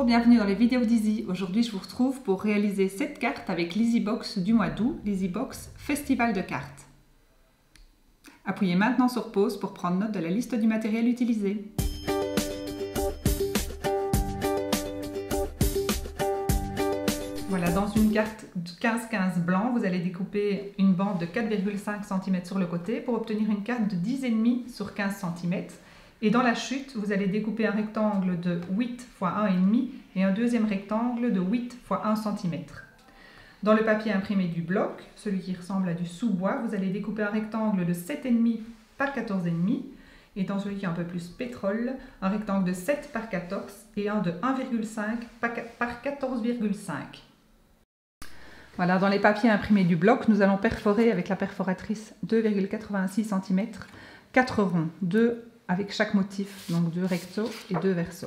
bienvenue dans les vidéos d'Easy. Aujourd'hui, je vous retrouve pour réaliser cette carte avec l'EasyBox du mois d'août, l'EasyBox Festival de cartes. Appuyez maintenant sur pause pour prendre note de la liste du matériel utilisé. Voilà, dans une carte 15-15 blanc, vous allez découper une bande de 4,5 cm sur le côté pour obtenir une carte de 10,5 sur 15 cm. Et dans la chute, vous allez découper un rectangle de 8 x 1,5 et un deuxième rectangle de 8 x 1 cm. Dans le papier imprimé du bloc, celui qui ressemble à du sous-bois, vous allez découper un rectangle de 7,5 par 14,5 et dans celui qui est un peu plus pétrole, un rectangle de 7 par 14 et un de 1,5 par 14,5. Voilà, dans les papiers imprimés du bloc, nous allons perforer avec la perforatrice 2,86 cm, 4 ronds, 2 avec chaque motif, donc 2 recto et 2 verso.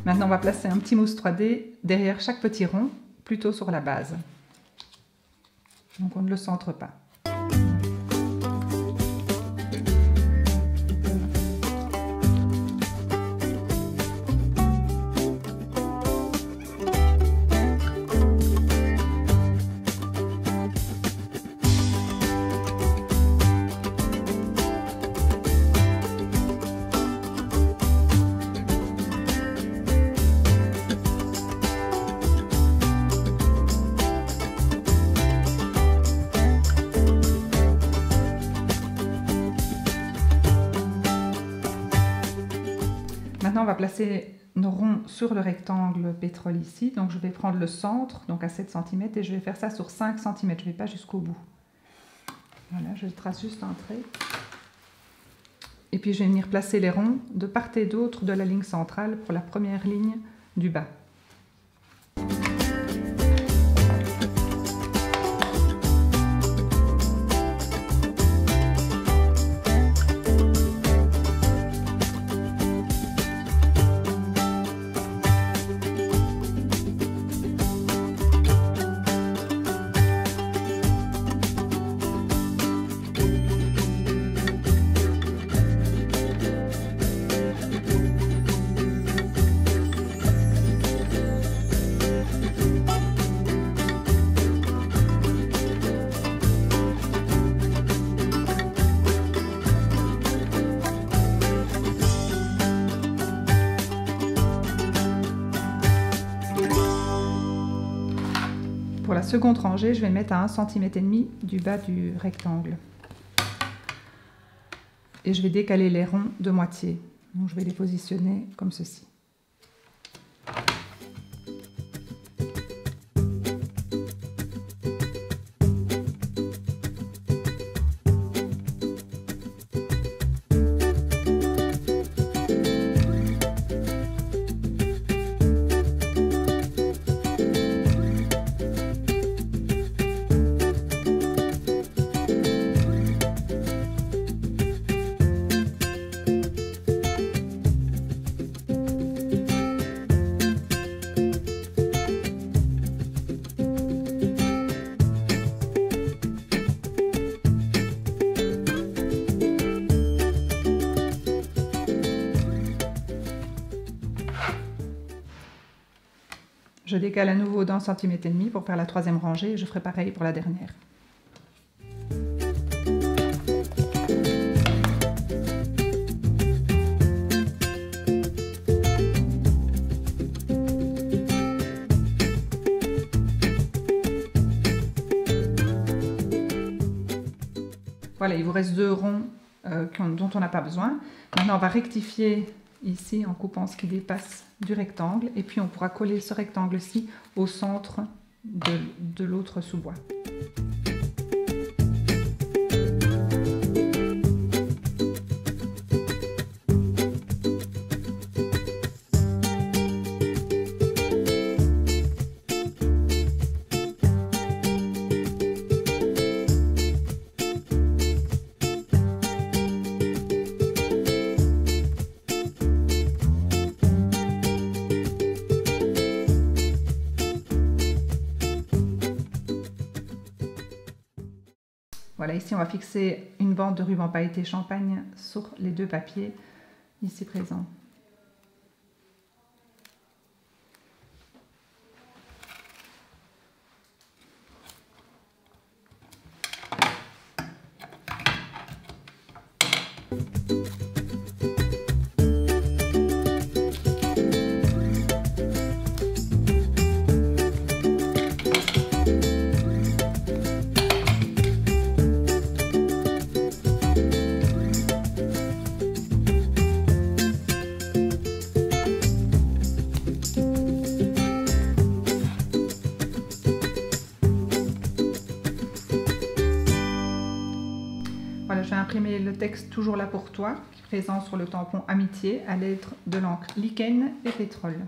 Maintenant, on va placer un petit mousse 3D derrière chaque petit rond, plutôt sur la base. Donc on ne le centre pas. Maintenant, on va placer nos ronds sur le rectangle pétrole ici. Donc, je vais prendre le centre, donc à 7 cm, et je vais faire ça sur 5 cm. Je ne vais pas jusqu'au bout. Voilà, je trace juste un trait. Et puis, je vais venir placer les ronds de part et d'autre de la ligne centrale pour la première ligne du bas. Pour la seconde rangée, je vais mettre à 1,5 cm du bas du rectangle. Et je vais décaler les ronds de moitié. Donc je vais les positionner comme ceci. Je décale à nouveau d'1,5 cm pour faire la troisième rangée et je ferai pareil pour la dernière. Voilà, il vous reste 2 ronds dont on n'a pas besoin. Maintenant, on va rectifier ici en coupant ce qui dépasse du rectangle. Et puis, on pourra coller ce rectangle-ci au centre de l'autre sous-bois. Voilà, ici on va fixer une bande de ruban pailleté champagne sur les 2 papiers ici présents. Voilà, je vais imprimer le texte toujours là pour toi, présent sur le tampon Amitié à l'aide de l'encre lichen et pétrole.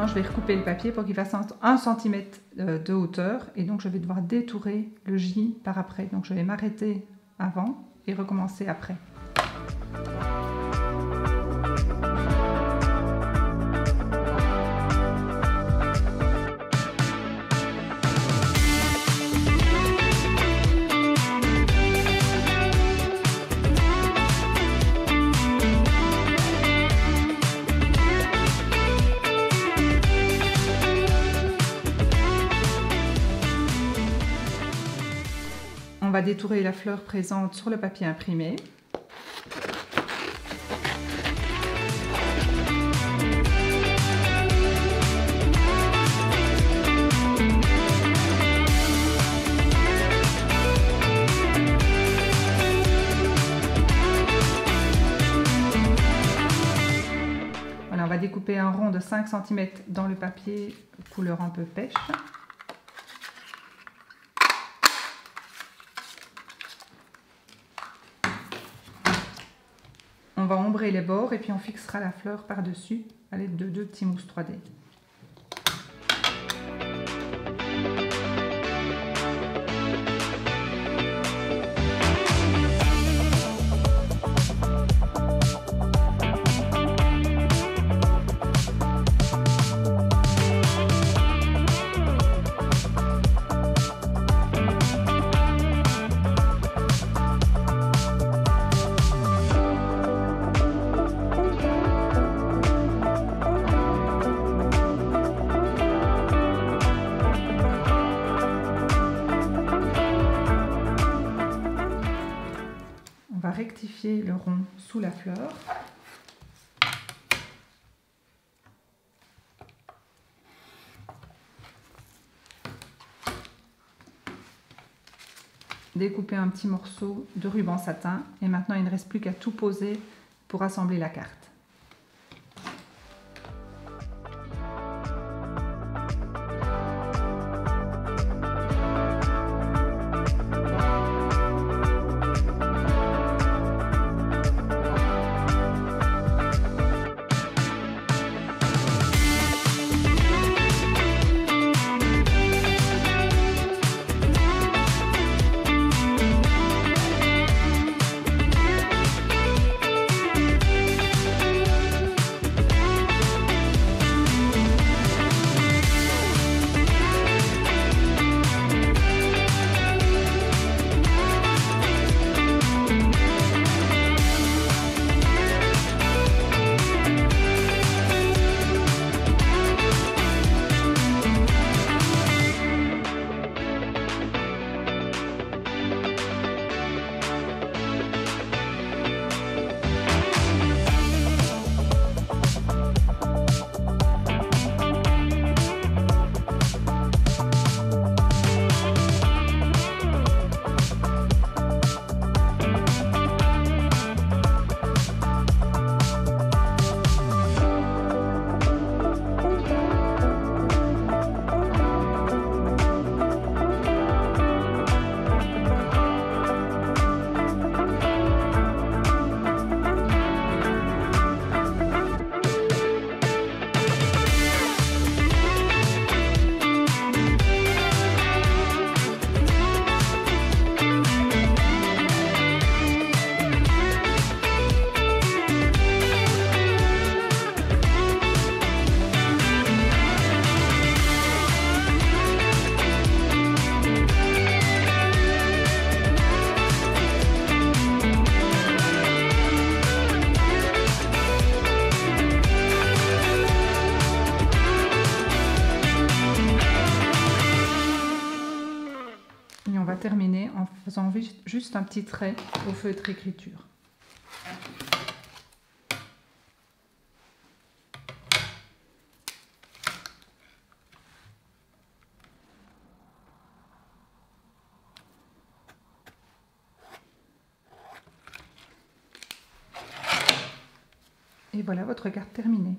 Je vais recouper le papier pour qu'il fasse 1 cm de hauteur et donc je vais devoir détourer le J par après. Donc je vais m'arrêter avant et recommencer après. On va détourer la fleur présente sur le papier imprimé. Voilà, on va découper un rond de 5 cm dans le papier couleur un peu pêche. On va ombrer les bords et puis on fixera la fleur par-dessus à l'aide de 2 petits mousses 3D. Rectifier le rond sous la fleur. Découper un petit morceau de ruban satin et maintenant il ne reste plus qu'à tout poser pour assembler la carte. Et on va terminer en faisant juste un petit trait au feutre écriture. Et voilà votre carte terminée.